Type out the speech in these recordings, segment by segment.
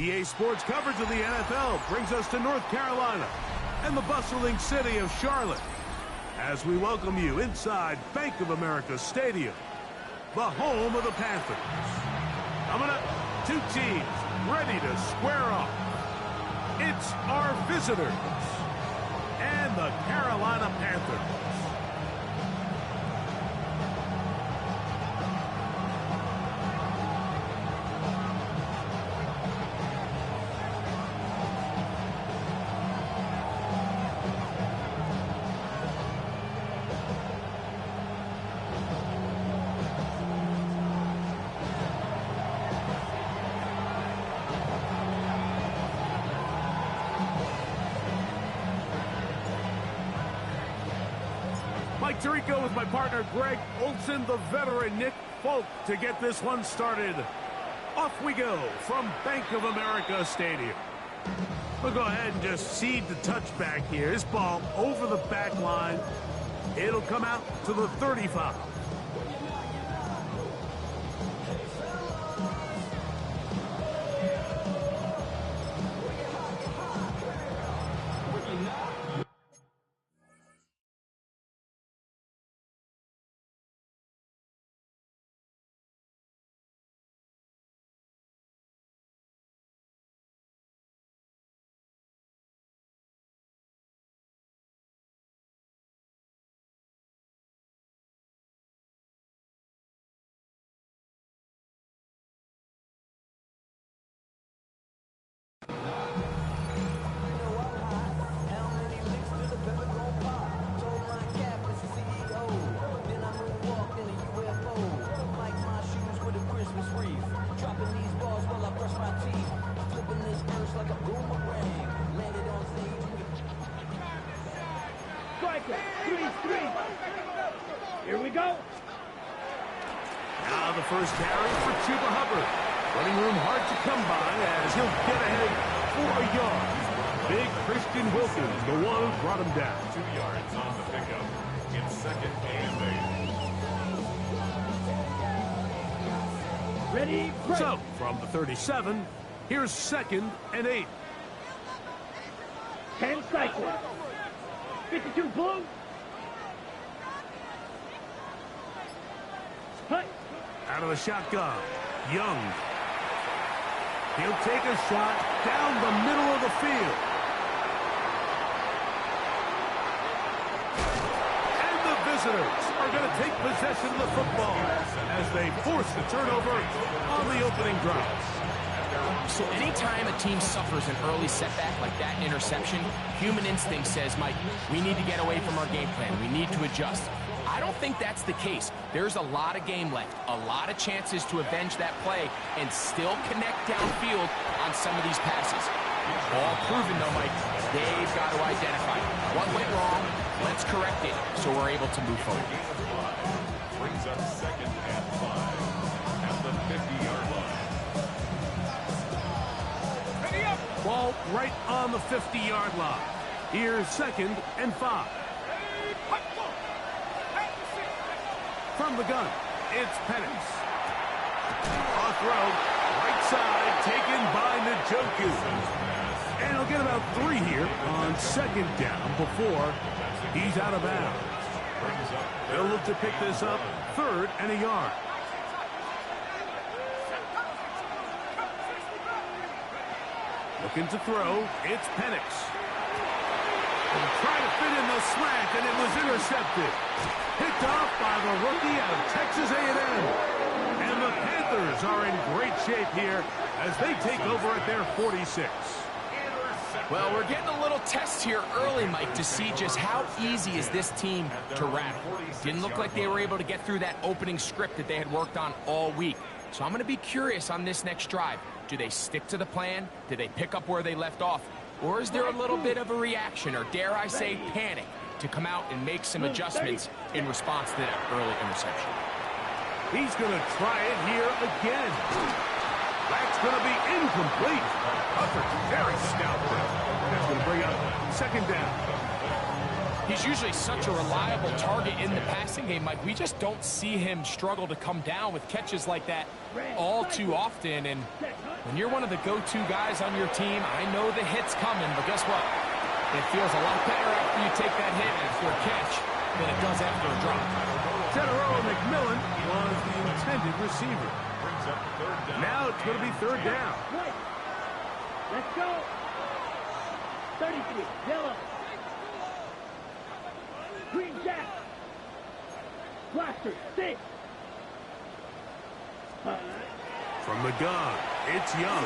EA Sports coverage of the NFL brings us to North Carolina and the bustling city of Charlotte as we welcome you inside Bank of America Stadium, the home of the Panthers. Coming up, two teams ready to square off. It's our visitors and the Carolina Panthers. Mike Tirico with my partner Greg Olson, the veteran Nick Folk to get this one started. Off we go from Bank of America Stadium. We'll go ahead and just seed the touchback here. This ball over the back line. It'll come out to the 35. Here we go. Now the first carry for Chuba Hubbard. Running room hard to come by as he'll get ahead for a yard. Big Christian Wilkins, the one who brought him down. 2 yards on the pickup in second and 8. Ready, break. So, from the 37, here's second and 8. 10 cycles. 52 blue. Hut. Out of the shotgun, Young. He'll take a shot down the middle of the field. And the visitors are going to take possession of the football as they force the turnover on the opening drive. So anytime a team suffers an early setback like that interception, human instinct says, Mike, we need to get away from our game plan. We need to adjust. I don't think that's the case. There's a lot of game left, a lot of chances to avenge that play and still connect downfield on some of these passes. All proven, though, Mike, they've got to identify what went wrong. Let's correct it so we're able to move forward. Brings up second and 5 at the 50-yard line. Ball right on the 50-yard line. Here's second and 5. From the gun, it's Penix. A throw, right side, taken by Njoku. And he'll get about 3 here on second down before he's out of bounds. They'll look to pick this up, third and a yard. Looking to throw, it's Penix. Trying to fit in the slant, and it was intercepted. Picked off by the rookie out of Texas A&M. And the Panthers are in great shape here as they take over at their 46. Well, we're getting a little test here early, Mike, to see just how easy is this team to rattle. Didn't look like they were able to get through that opening script that they had worked on all week. So I'm going to be curious on this next drive. Do they stick to the plan? Do they pick up where they left off? Or is there a little bit of a reaction, or dare I say panic, to come out and make some adjustments in response to that early interception? He's going to try it here again. That's going to be incomplete. Hubbard, very stout there. That's going to bring up second down. He's usually such a reliable target in the passing game, Mike. We just don't see him struggle to come down with catches like that all too often. And when you're one of the go-to guys on your team, I know the hit's coming, but guess what? It feels a lot better after you take that hit after a catch than it does after a drop. General McMillan was the intended receiver. Brings up third down. Now it's going to be third down. Right. Let's go. 33, yellow. Green jack. Blaster, 6. From the gun, it's Young.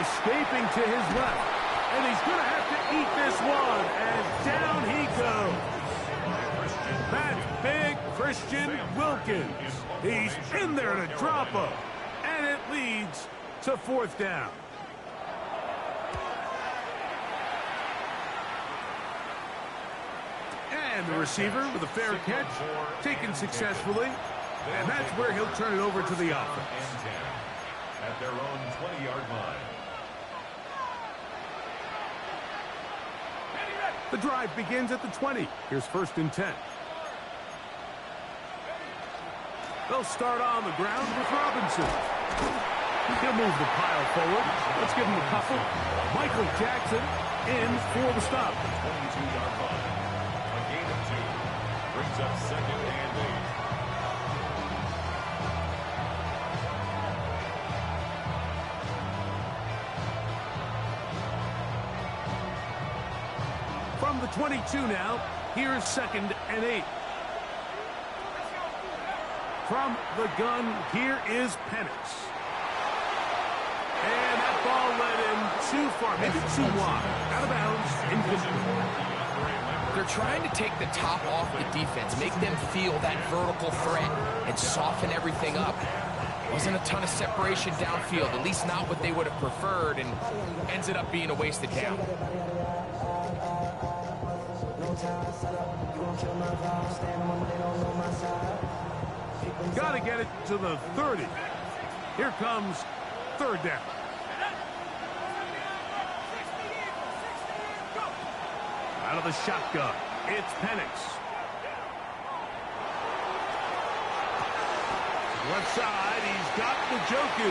Escaping to his left. And he's going to have to eat this one. And down he goes. That's big Christian Wilkins. He's in there to drop him. And it leads to fourth down. And the receiver with a fair catch, taken successfully. And that's where he'll turn it over to the offense. At their own 20-yard line. The drive begins at the 20. Here's first and 10. They'll start on the ground with Robinson. He'll move the pile forward. Let's give him a couple. Michael Jackson in for the stop. 22-yard line. A gain of 2. Brings up second and 8. From the 22 now, here's second and 8. From the gun, here is Penix. And that ball led him too far, maybe too wide. Out of bounds, incomplete. They're trying to take the top off the defense, make them feel that vertical threat, and soften everything up. Wasn't a ton of separation downfield, at least not what they would have preferred, and ends it up being a wasted down. Got to get it to the 30. Here comes third down. Out of the shotgun, it's Penix. Left side, he's got Njoku.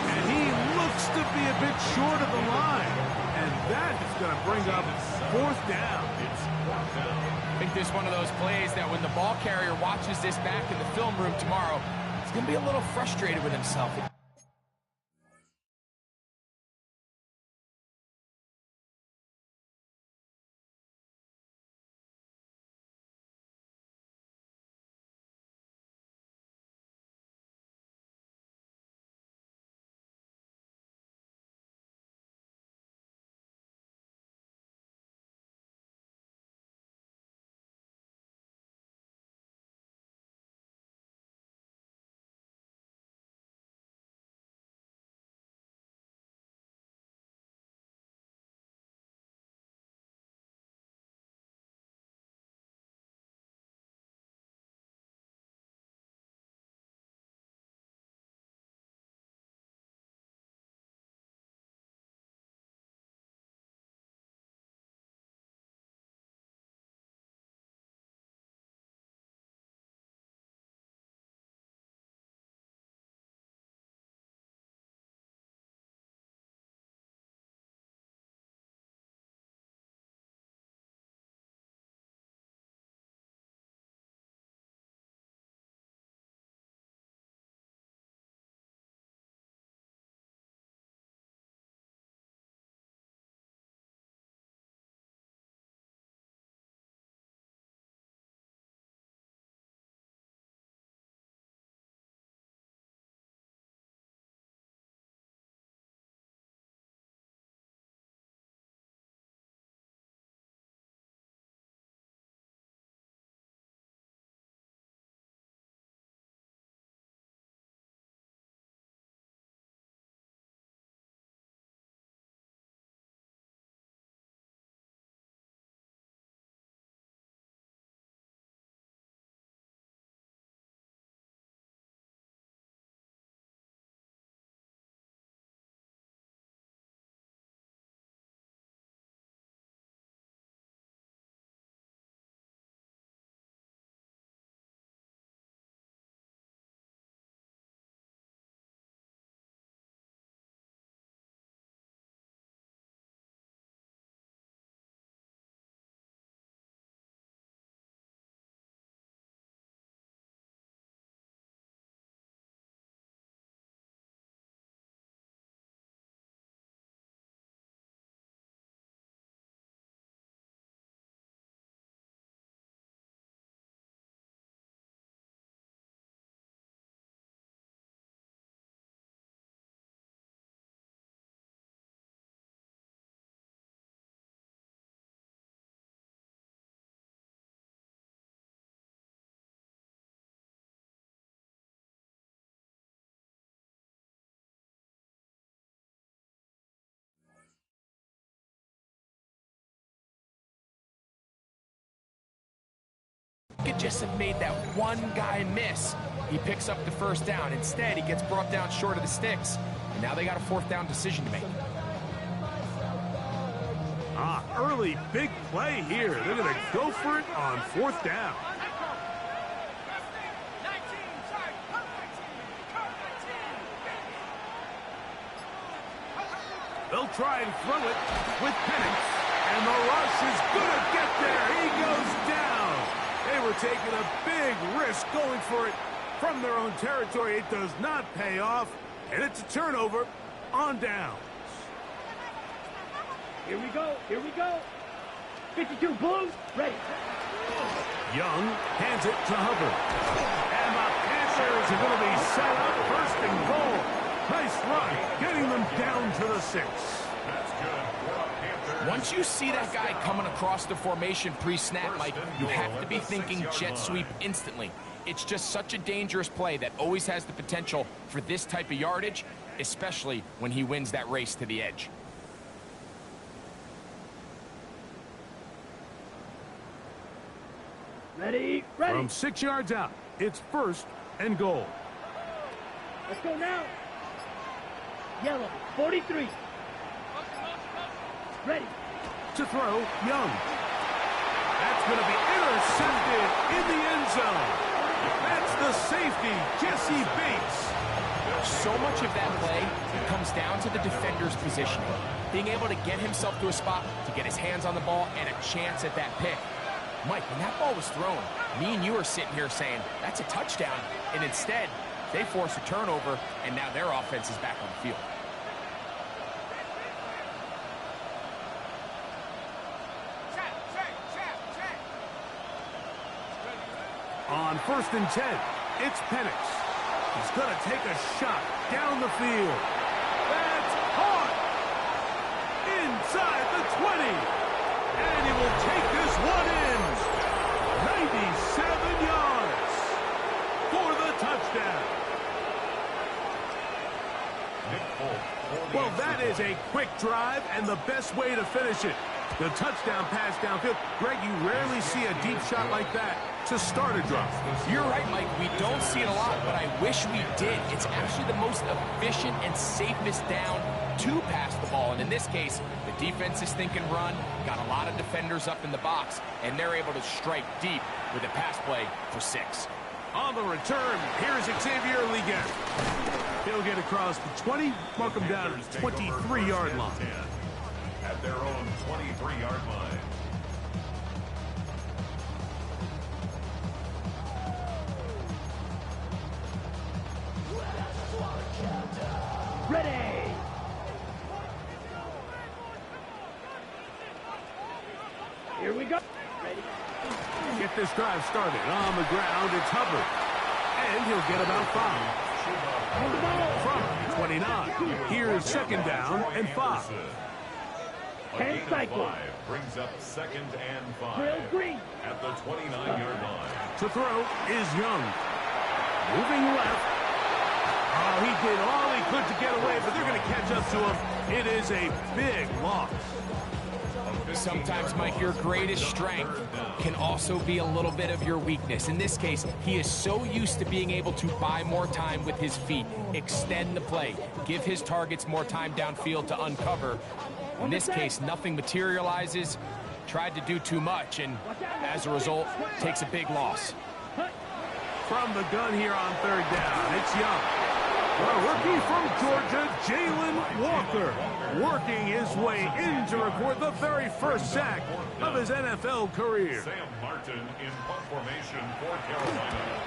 And he looks to be a bit short of the line. And that is going to bring up fourth down. I think this is one of those plays that when the ball carrier watches this back in the film room tomorrow, he's going to be a little frustrated with himself. just have made that one guy miss, he picks up the first down. Instead, he gets brought down short of the sticks. And now they got a fourth down decision to make. Early big play here. They're going to go for it on fourth down. They'll try and throw it with Penix. And the rush is going to get there. He goes down. They were taking a big risk going for it from their own territory. It does not pay off. And it's a turnover on downs. Here we go. Here we go. 52 Blues. Ready. Young hands it to Hubbard. And the Panthers are going to be set up first and goal. Nice run, getting them down to the 6. That's good. Once you see that guy coming across the formation pre-snap, Mike, you have to be thinking jet sweep instantly. It's just such a dangerous play that always has the potential for this type of yardage, especially when he wins that race to the edge. Ready. Ready. From 6 yards out, it's first and goal. Let's go now. Yellow. 43. Ready. To throw, Young. That's going to be intercepted in the end zone. That's the safety, Jesse Bates. So much of that play comes down to the defender's positioning. Being able to get himself to a spot to get his hands on the ball and a chance at that pick. Mike, when that ball was thrown, me and you are sitting here saying, that's a touchdown. And instead, they force a turnover, and now their offense is back on the field. On first and 10, it's Penix. He's going to take a shot down the field. That's caught inside the 20. And he will take this one in. 97 yards for the touchdown. Well, that is a quick drive and the best way to finish it. The touchdown pass downfield. Greg, you rarely see a deep shot like that to start a drive. You're right, Mike. We don't see it a lot, but I wish we did. It's actually the most efficient and safest down to pass the ball. And in this case, the defense is thinking run, got a lot of defenders up in the box, and they're able to strike deep with a pass play for 6. On the return, here's Xavier Leggett. He'll get across the 20, mark him down at the 23-yard line. At their own 23-yard line. Ready. Here we go. Ready. Get this drive started. On the ground, it's Hubbard. And he'll get about 5. From 29. Here's second down and 5. 10 cycles. Brings up second and 5. Drill green. At the 29-yard line. To throw is Young. Moving left. Oh, he did all he could to get away, but they're going to catch up to him. It is a big loss. Sometimes, Mike, your greatest strength can also be a little bit of your weakness. In this case, he is so used to being able to buy more time with his feet, extend the play, give his targets more time downfield to uncover. In this case, nothing materializes, tried to do too much, and as a result, takes a big loss. From the gun here on third down, it's Young. The rookie from Georgia, Jalen Walker, working his way in to record the very first sack of his NFL career. Sam Martin in punt formation for Carolina.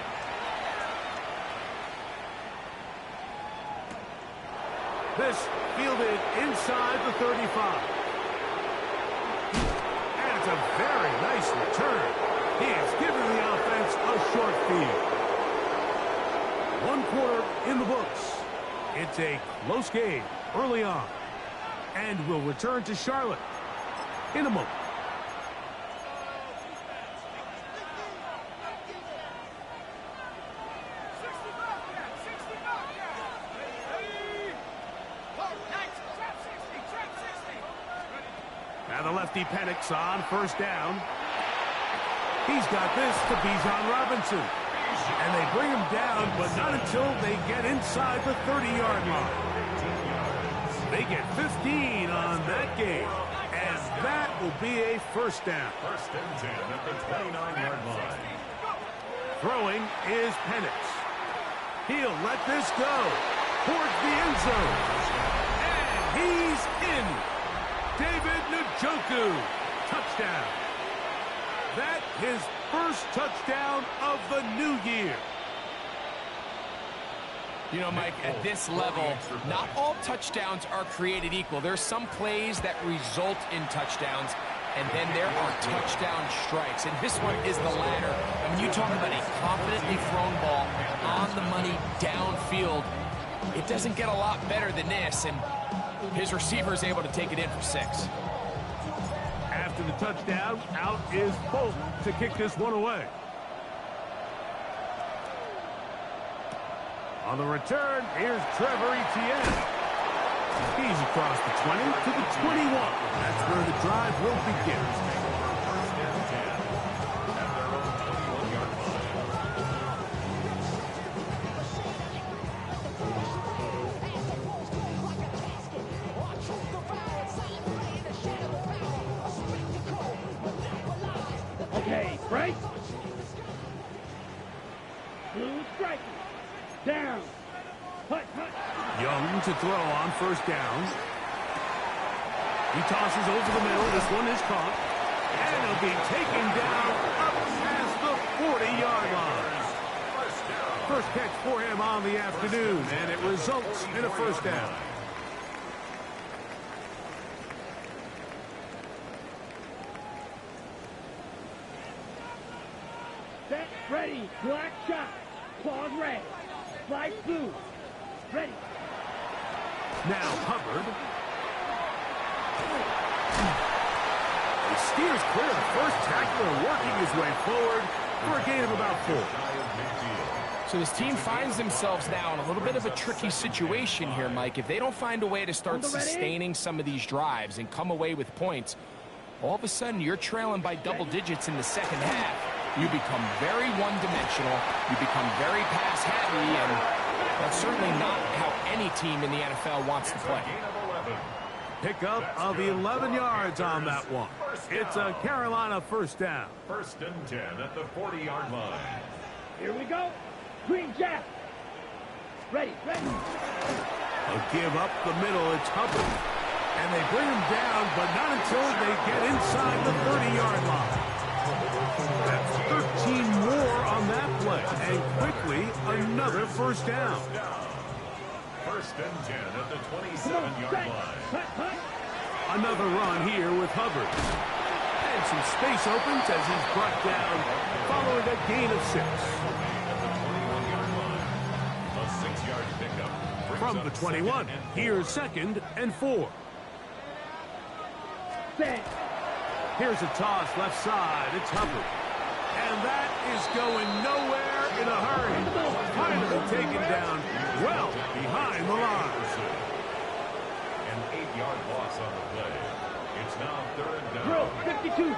This fielded inside the 35. And it's a very nice return. He has given the offense a short field. 1 quarter in the books. It's a close game early on. And we'll return to Charlotte in a moment. Now the lefty Penix on first down. He's got this to Bijan Robinson. And they bring him down, but not until they get inside the 30-yard line. They get 15 on that game. And that will be a first down. First and 10 at the 29-yard line. Throwing is Penix. He'll let this go towards the end zone. And he's in. David Njoku. Touchdown. That his first touchdown of the new year. You know, Mike, at this level, not all touchdowns are created equal. There's some plays that result in touchdowns, and then there are touchdown strikes. And this one is the latter. I mean, you talk about a confidently thrown ball on the money downfield. It doesn't get a lot better than this, and his receiver is able to take it in for 6. After the touchdown, out is Bolt to kick this one away. On the return, here's Trevor Etienne. He's across the 20 to the 21. That's where the drive will begin. First and 10 at their own 21-yard line. Okay, break. Blue striker. Down. Hut, hut. Young to throw on first down. He tosses over the middle. This one is caught. And he'll be taken down up past the 40-yard line. First catch for him on the afternoon, and it results in a first down. Set, ready, black shot. Claws red. Flag blue. Ready. Now Hubbard. He steers clear of the first tackle and working his way forward for a gain of about 4. So this team finds themselves now in a little bit of a tricky situation here, Mike. If they don't find a way to start sustaining some of these drives and come away with points, all of a sudden you're trailing by double digits in the second half. You become very one-dimensional. You become very pass-happy, and that's certainly not how any team in the NFL wants to play. Pickup of 11 yards on that one. It's a Carolina first down. First and 10 at the 40-yard line. Here we go. Green Jack. Ready, ready. A give up the middle. It's Hubbard. And they bring him down, but not until they get inside the 30-yard line. That's 13 more on that play. And quickly, another first down. First and 10 at the 27-yard line. Another run here with Hubbard. And some space opens as he's brought down following a gain of 6. At the 21-yard line. A 6-yard pickup. From the 21, here's 2nd and 4. Here's a toss left side. It's Hubbard. And that is going nowhere in a hurry. Finally taken down well behind the line. An 8-yard loss on the play. It's now 3rd and down. Drill, 52.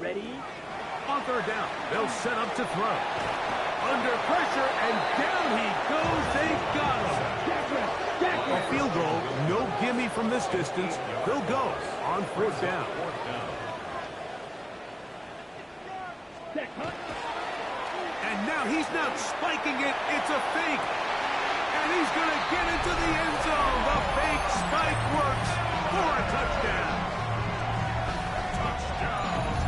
Ready? On 3rd down, they'll set up to throw. Under pressure, and down he goes. They got him. A field goal, no gimme from this distance. They'll go on 4th down. And now he's not spiking it. It's a fake. And he's going to get into the end zone. The fake spike works for a touchdown.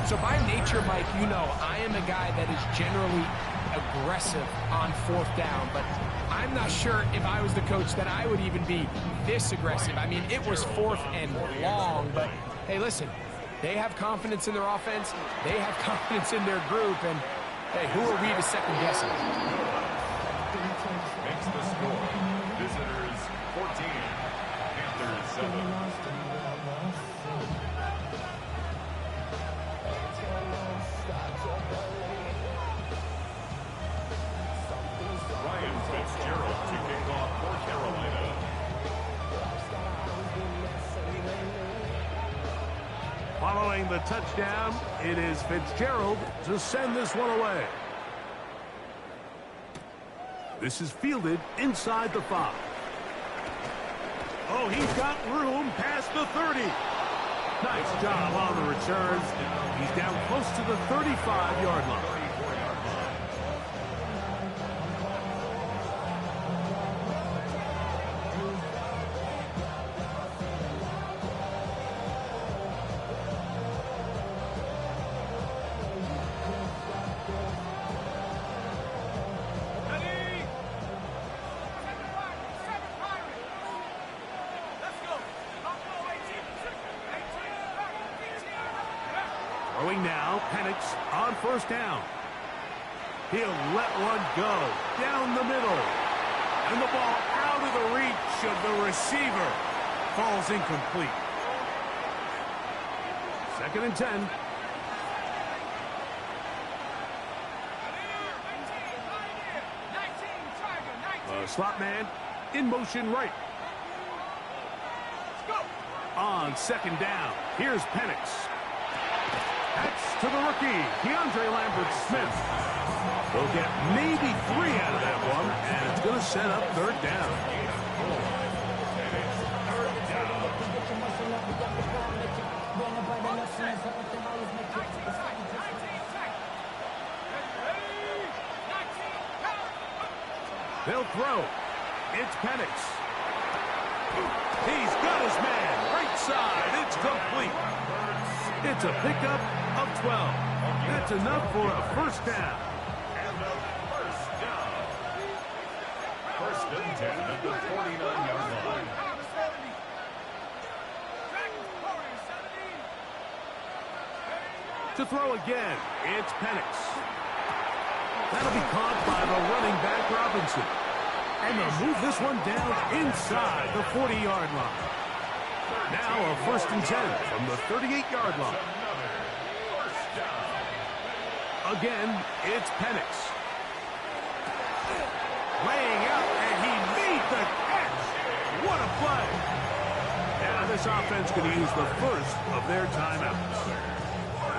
So by nature, Mike, you know, I am a guy that is generally aggressive on 4th down, but I'm not sure if I was the coach that I would even be this aggressive. I mean, it was 4th and long, but hey, listen, they have confidence in their offense, they have confidence in their group, and hey, who are we to second guess it? Makes the score. Visitors 14, Panthers 7. Fitzgerald to kick off for Carolina. Following the touchdown, it is Fitzgerald to send this one away. This is fielded inside the 5. Oh, he's got room past the 30. Nice job on the return. He's down close to the 35-yard line. Throwing now, Penix on first down. He'll let one go down the middle. And the ball out of the reach of the receiver. Falls incomplete. 2nd and 10. The slot man in motion right. On 2nd down, here's Penix. That's to the rookie, DeAndre Lambert-Smith. They'll get maybe 3 out of that one, and it's going to set up 3rd down. They'll throw. It's Penix. He's got his man. Right side. It's complete. It's a pickup of 12. That's enough for a 1st down. And a 1st down. 1st and 10 at the 49-yard line. To throw again, it's Penix. That'll be caught by the running back Robinson. And they'll move this one down inside the 40-yard line. Now a 1st and 10 from the 38-yard line. Again, it's Penix. Laying out, and he made the catch. What a play. Now this offense going to use the first of their timeouts.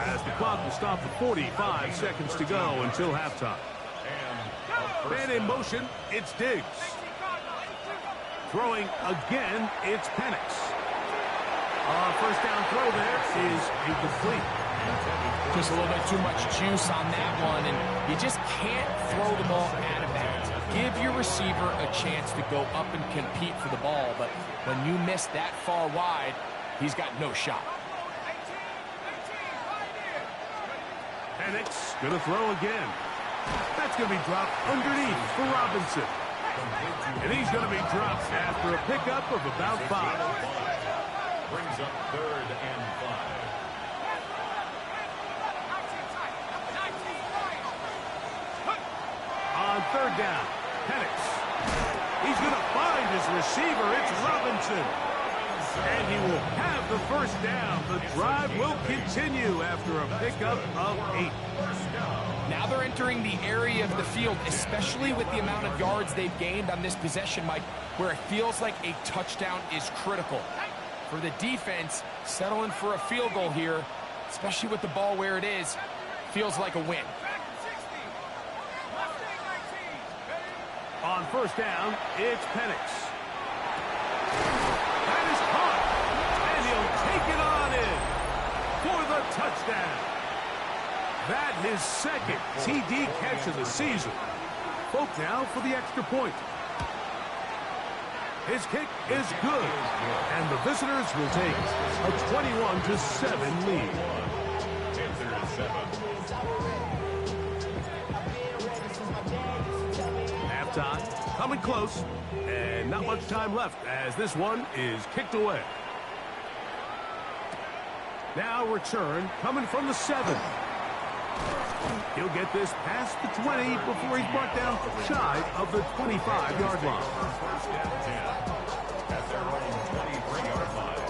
As the clock will stop at 45 seconds to go until halftime. Man in motion, it's Diggs. Throwing again, it's Penix. 1st down throw there is incomplete. Just a little bit too much juice on that one, and you just can't throw the ball out of bounds. Give your receiver a chance to go up and compete for the ball, but when you miss that far wide, he's got no shot. Penix going to throw again. That's going to be dropped underneath for Robinson. And he's going to be dropped after a pickup of about 5. Brings up 3rd and 5. On 3rd down, Penix. He's going to find his receiver. It's Robinson. And he will have the 1st down. The drive will continue after a pickup of 8. Now they're entering the area of the field, especially with the amount of yards they've gained on this possession, Mike, where it feels like a touchdown is critical. For the defense, settling for a field goal here, especially with the ball where it is, feels like a win. On 1st down, it's Penix. That is caught, and he'll take it on in for the touchdown. That his 2nd TD catch of the season. Folk now for the extra point. His kick is good, and the visitors will take a 21-7 lead. Halftime, coming close, and not much time left as this one is kicked away. Now return coming from the 7. He'll get this past the 20 before he's brought down shy of the 25-yard line. At their own 23-yard line.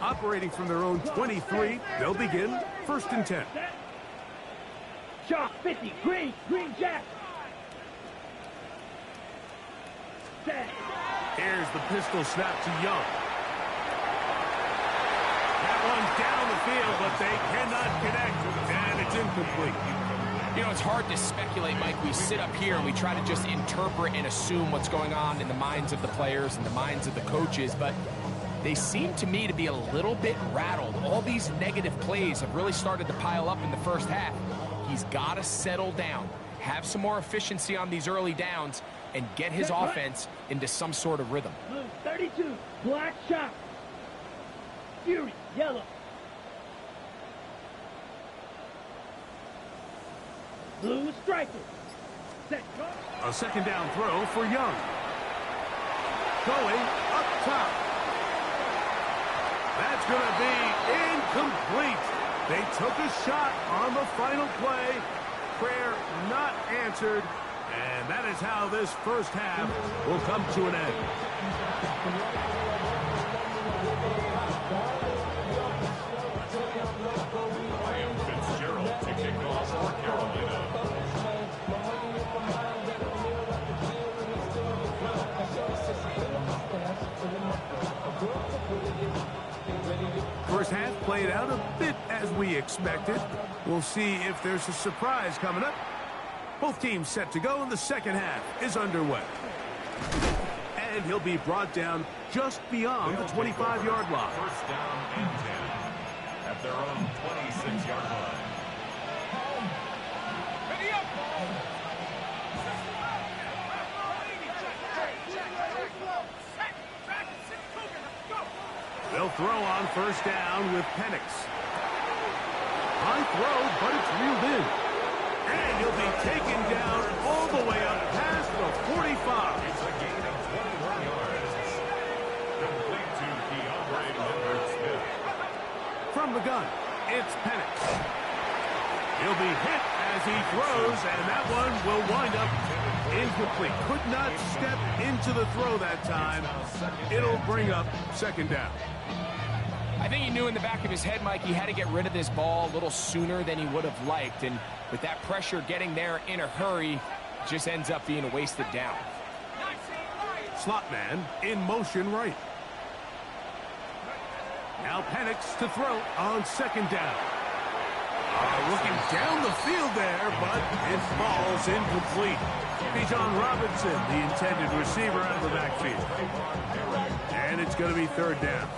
Operating from their own 23, they'll begin 1st and 10. Sharp 50, green, Jack. Set. Here's the pistol snap to Young. That one's down the field, but they cannot connect, and it's incomplete. You know, it's hard to speculate, Mike. We sit up here and we try to just interpret and assume what's going on in the minds of the players and the minds of the coaches, but they seem to me to be a little bit rattled. All these negative plays have really started to pile up in the first half. He's got to settle down, have some more efficiency on these early downs, and get his offense into some sort of rhythm. Blue 32, black shot. Fury, yellow. Blue striker. Set, go. A second down throw for Young. Going up top. That's going to be incomplete. They took a shot on the final play. Prayer not answered. And that is how this first half will come to an end. To kick off for Carolina. First half played out a bit as we expected. We'll see if there's a surprise coming up. Both teams set to go, and the second half is underway. And he'll be brought down just beyond the 25-yard line. First down and 10 at their own 26-yard line. They'll throw on first down with Penix. High throw, but it's reeled in. And he'll be taken down all the way up past the 45. It's a gain of 21 yards. Complete to Keandre Leonard-Smith. From the gun, it's Penix. He'll be hit as he throws, and that one will wind up incomplete. Could not step into the throw that time. It'll bring up second down. I think he knew in the back of his head, Mike, he had to get rid of this ball a little sooner than he would have liked. And with that pressure getting there in a hurry, it just ends up being a wasted down. Slot man in motion right. Now Penix to throw on second down. Looking down the field there, but it falls incomplete. Bijan Robinson, the intended receiver, out of the backfield. And it's going to be third down.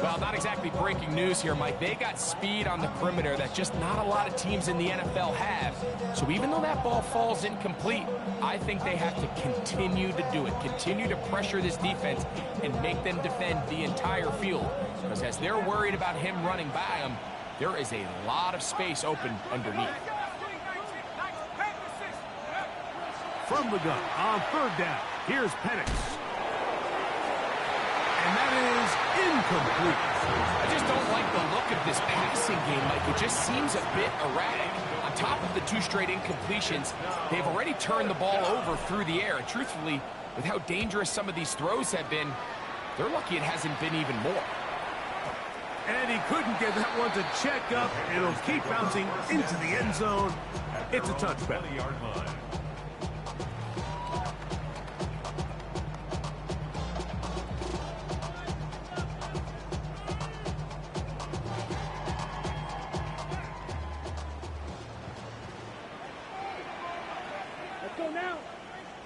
Well, not exactly breaking news here, Mike. They got speed on the perimeter that just not a lot of teams in the NFL have. So even though that ball falls incomplete, I think they have to continue to do it. Continue to pressure this defense and make them defend the entire field. Because as they're worried about him running by them, there is a lot of space open underneath. From the gun on third down, here's Penix. And that is incomplete. I just don't like the look of this passing game, Mike. It just seems a bit erratic. On top of the two straight incompletions, they've already turned the ball over through the air. And truthfully, with how dangerous some of these throws have been, they're lucky it hasn't been even more. And he couldn't get that one to check up. It'll keep bouncing into the end zone. It's a touchback. 20-yard line. Let's go now.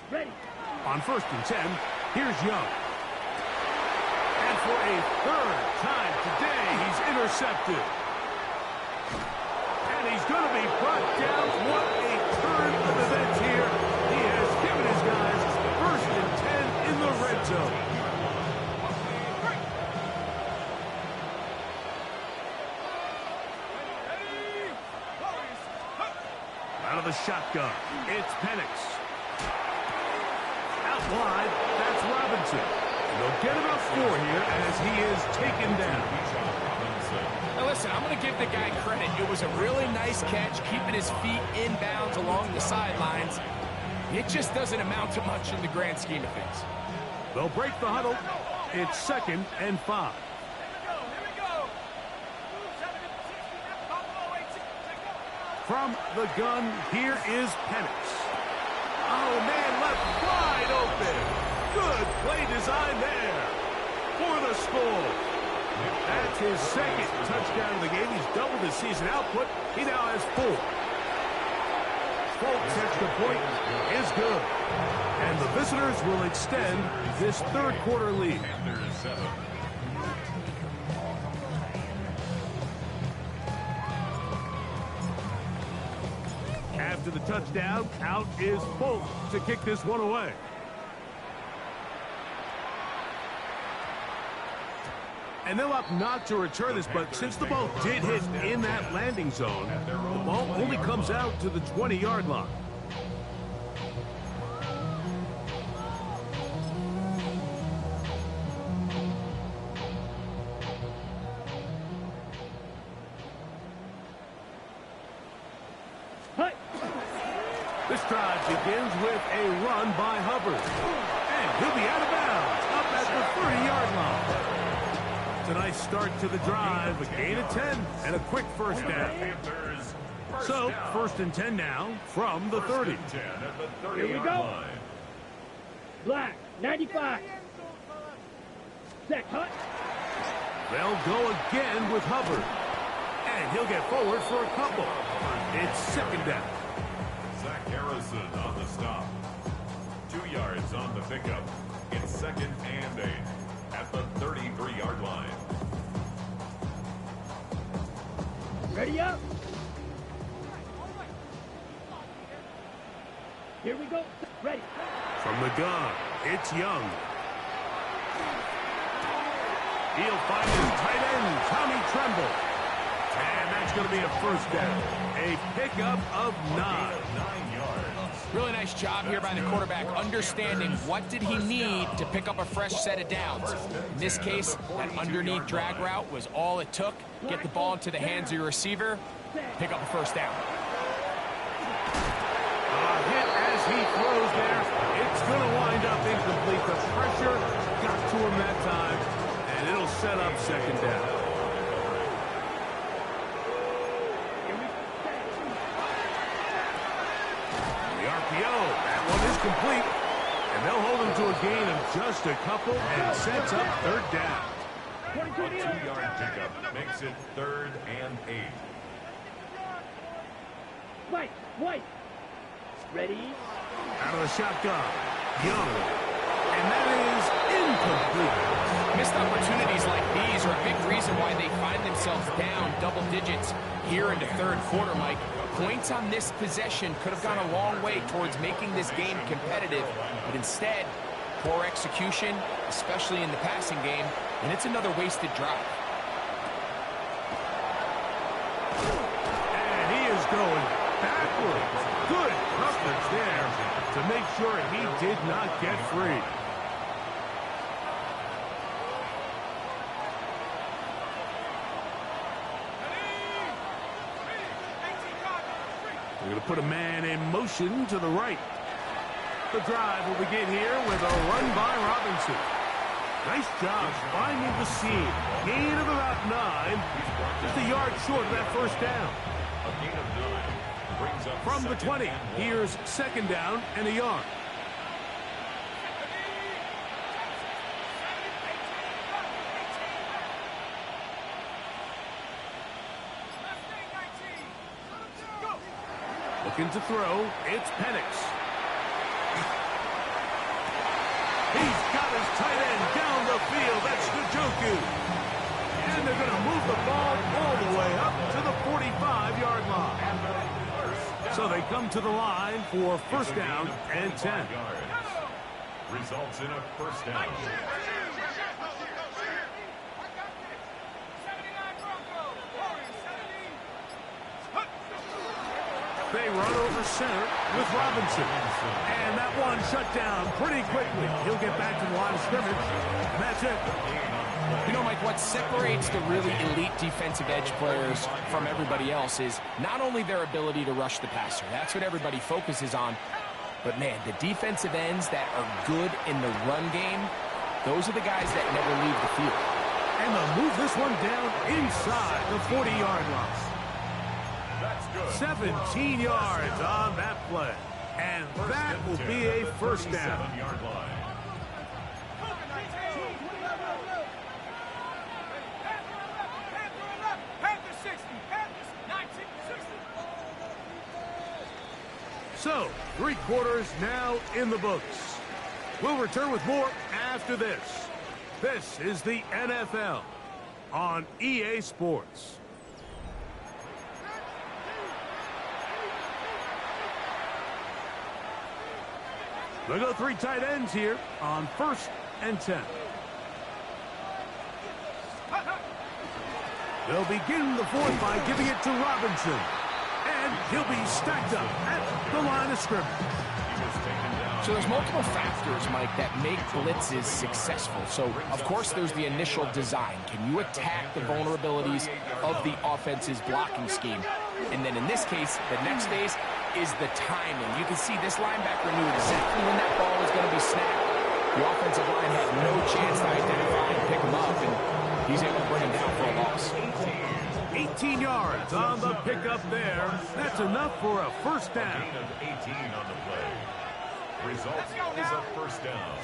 Ready. On 1st and 10, here's Young. And for a third time today, he's intercepted. And he's going to be brought down. What a turn of events here. He has given his guys 1st and 10 in the red zone. Out of the shotgun, it's Penix. Out wide, that's Robinson. They'll get about 4 here as he is taken down. Now listen, I'm going to give the guy credit. It was a really nice catch, keeping his feet inbounds along the sidelines. It just doesn't amount to much in the grand scheme of things. They'll break the huddle. It's 2nd and 5. From the gun, here is Penix. Oh, man, left wide open. Good play designed there for the score. That's his second touchdown of the game. He's doubled his season output. He now has 4. Folks, extra point is good. And the visitors will extend this third quarter lead. Panthers 7. After the touchdown, out is Folk to kick this one away. And they'll opt not to return this, but since the ball did hit in that landing zone, the ball only comes out to the 20-yard line. This drive begins with a run by Hubbard. And he'll be out of bounds up at the 30-yard line. It's a nice start to the drive, a gain of 10, and a quick first down. So, first and 10 now from the 30. Here we go. Black, 95. Set, hut. They'll go again with Hubbard. And he'll get forward for a couple. It's second down. Zach Harrison on the stop. 2 yards on the pickup. It's second and 8 at the 33-yard line. Ready up. Here we go. Ready. From the gun, it's Young. He'll find his tight end, Tommy Tremble. And that's going to be a first down. A pickup of 9. Really nice job here by the quarterback, understanding what did he need to pick up a fresh set of downs. In this case, that underneath drag route was all it took. Get the ball into the hands of your receiver, pick up a first down. Hit as he throws there. It's going to wind up incomplete. The pressure got to him that time, and it'll set up second down. That one is complete, and they'll hold him to a gain of just a couple and sets up third down. A 2-yard pickup makes it third and 8. White. Ready. Out of the shotgun, Young, and that is incomplete. Missed opportunities like these are a big reason why they find themselves down double digits here in the third quarter, Mike. Points on this possession could have gone a long way towards making this game competitive, but instead, poor execution, especially in the passing game, and it's another wasted drive. And he is going backwards. Good coverage there to make sure he did not get free. They're going to put a man in motion to the right. The drive will begin here with a run by Robinson. Nice job finding the seam. Gain of about 9. Just a yard short of that first down. A gain of 9 brings up From the 20, here's second down and a yard. Looking to throw, it's Penix. He's got his tight end down the field. That's Njoku. And they're going to move the ball all the way up to the 45-yard line. So they come to the line for first down and 10. Results in a first down. They run over center with Robinson. And that one shut down pretty quickly. He'll get back to the line of scrimmage, and that's it. You know, Mike, what separates the really elite defensive edge players from everybody else is not only their ability to rush the passer. That's what everybody focuses on. But, man, the defensive ends that are good in the run game, those are the guys that never leave the field. And they'll move this one down inside the 40-yard line. 17 yards on that play. And that will be a first down. So, 3 quarters now in the books. We'll return with more after this. This is the NFL on EA Sports. They'll go 3 tight ends here on 1st and 10. They'll begin the 4th by giving it to Robinson. And he'll be stacked up at the line of scrimmage. So there's multiple factors, Mike, that make blitzes successful. So, of course, there's the initial design. Can you attack the vulnerabilities of the offense's blocking scheme? And then in this case, the next phase is the timing. You can see this linebacker knew exactly when that ball was going to be snapped. The offensive line had no chance to identify and pick him up, and he's able to bring him down for a loss. 18 yards on the pickup there. That's enough for a first down. A gain of 18 on the play. Result is a first down.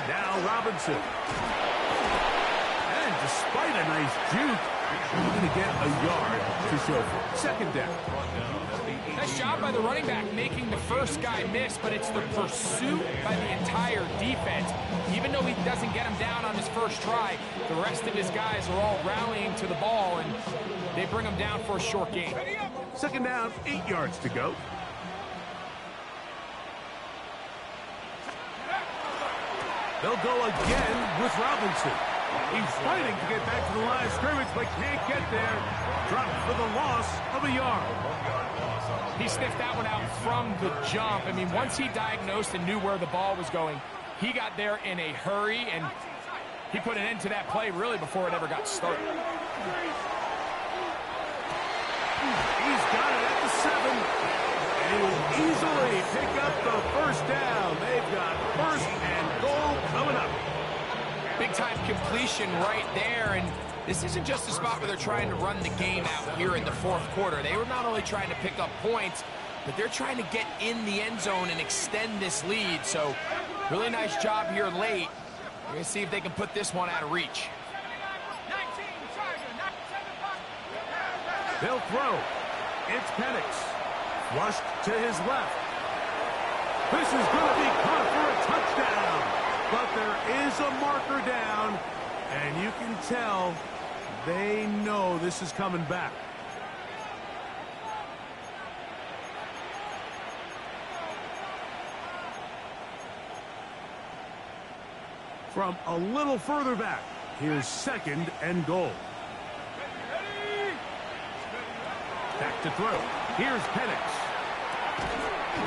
Now Robinson. And despite a nice juke, he's going to get a yard to show for it. Second down. Nice job by the running back making the first guy miss, but it's the pursuit by the entire defense. Even though he doesn't get him down on his first try, the rest of his guys are all rallying to the ball, and they bring him down for a short gain. Second down, 8 yards to go. They'll go again with Robinson. He's fighting to get back to the line of scrimmage, but can't get there. Dropped for the loss of a yard. He sniffed that one out from the jump. I mean, once he diagnosed and knew where the ball was going, he got there in a hurry, and he put an end to that play really before it ever got started. He's got it at the 7. And he will easily pick up the first down. They've got first and goal coming up. Big-time completion right there, and this isn't just a spot where they're trying to run the game out here in the 4th quarter. They were not only trying to pick up points, but they're trying to get in the end zone and extend this lead. So, really nice job here late. We're going to see if they can put this one out of reach. They'll throw. It's Penix. Flushed to his left. This is going to be caught for a touchdown. But there is a marker down, and you can tell they know this is coming back. From a little further back, here's second and goal. Back to throw. Here's Penix.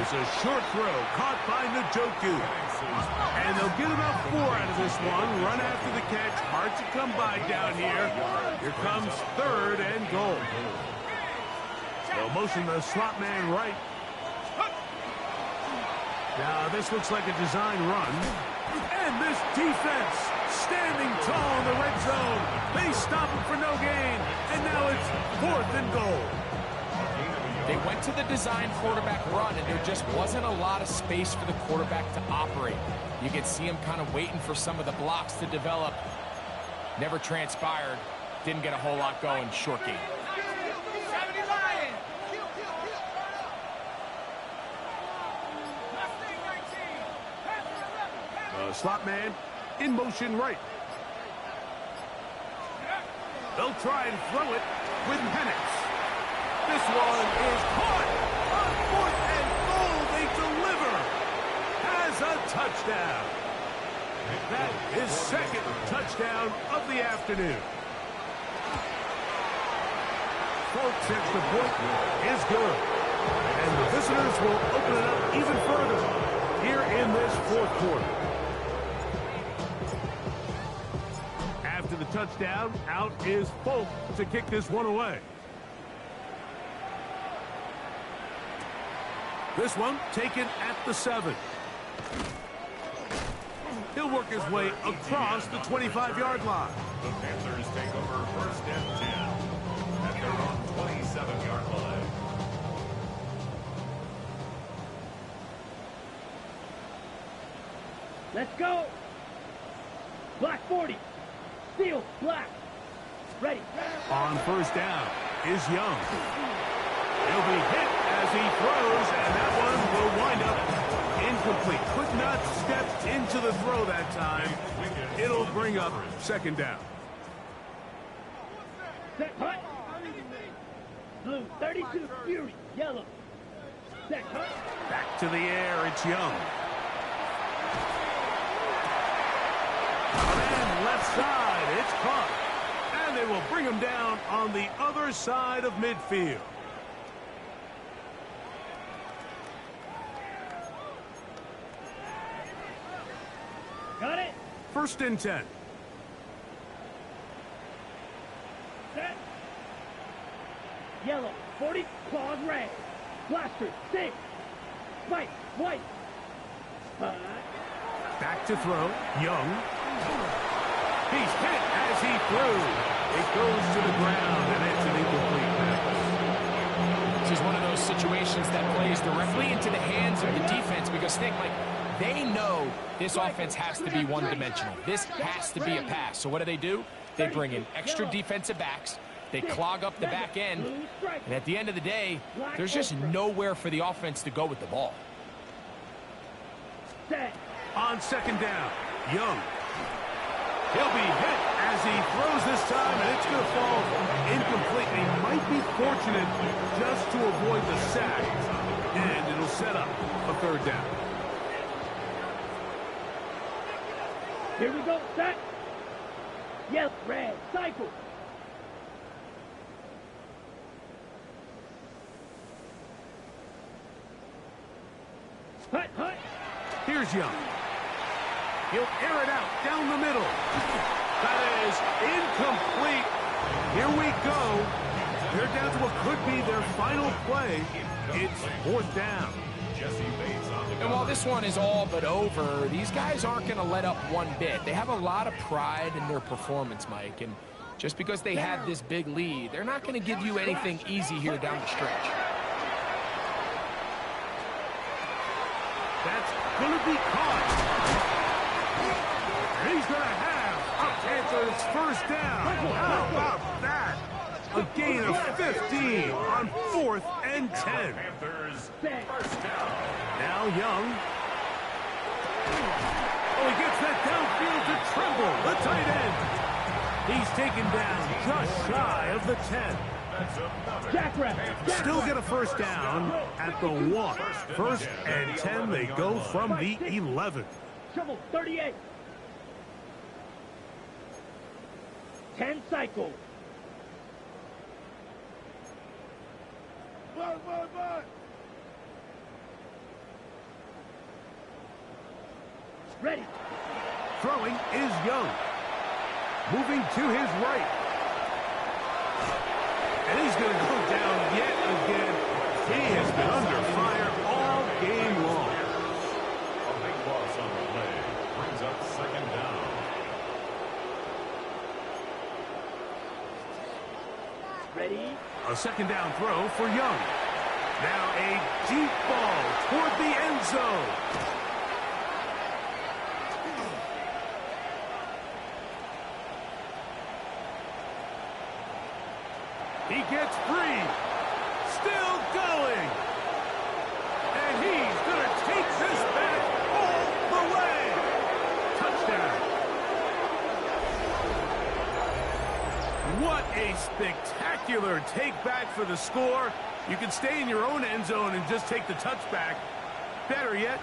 It's a short throw caught by Njoku. And they'll get about 4 out of this one. Run after the catch. Hard to come by down here. Here comes third and goal. They'll motion the slot man right. Now this looks like a design run. And this defense standing tall in the red zone. They stop him for no gain. And now it's 4th and goal. They went to the design quarterback run, and there just wasn't a lot of space for the quarterback to operate. You could see him kind of waiting for some of the blocks to develop. Never transpired. Didn't get a whole lot going. Short game. The slot man in motion right. They'll try and throw it with Penix. This one is caught on 4th and goal. They deliver. Has a touchdown. That is second touchdown of the afternoon. 4th extra point is good. And the visitors will open it up even further here in this 4th quarter. After the touchdown, out is Folk to kick this one away. This one taken at the 7. He'll work his way across the 25-yard line. The Panthers take over first and 10 at their own 27-yard line. Let's go. Black 40. Steel, black. Ready. On first down is Young. He'll be hit as he throws, and that one will wind up incomplete. Could not step into the throw that time. It'll bring up second down. Set, hut. Blue, 32, Fury, yellow. Set, hut. Back to the air, it's Young. And left side, it's caught. And they will bring him down on the other side of midfield. Got it. First and 10. Set. Yellow, 40, claws red. Blaster, 6. Spike, white. Back to throw, Young. He's hit as he threw. It goes to the ground, and it's an incomplete pass. This is one of those situations that plays directly into the hands of the defense because, Nick, like, they know this offense has to be one-dimensional. This has to be a pass. So what do? They bring in extra defensive backs. They clog up the back end. And at the end of the day, there's just nowhere for the offense to go with the ball. On second down, Young. He'll be hit as he throws this time, and it's going to fall incomplete. He might be fortunate just to avoid the sack, and it'll set up a third down. Here we go, set. Yellow, red, cycle. Hut, hut. Here's Young. He'll air it out down the middle. That is incomplete. Here we go. They're down to what could be their final play. It's fourth down. And while this one is all but over, these guys aren't going to let up one bit. They have a lot of pride in their performance, Mike. And just because they have this big lead, they're not going to give you anything easy here down the stretch. That's going to be caught. He's going to have a Panthers first down. How about that? A gain of 15 on 4th and 10. Panthers first down. Now Young. Oh, he gets that downfield to Trimble, the tight end. He's taken down just shy of the 10. Still get a first down at the 1. First and 10, they go from the 11. Shovel, 38. 10 cycle. Ready. Throwing is Young. Moving to his right. And he's going to go down yet again. He has been under fire all game long. A big loss on the play. Brings up second down. Ready. A second down throw for Young. Now a deep ball toward the end zone. He gets free. Still going. And he's going to take this back all the way. Touchdown. What a spectacular take back for the score. You can stay in your own end zone and just take the touchback. Better yet,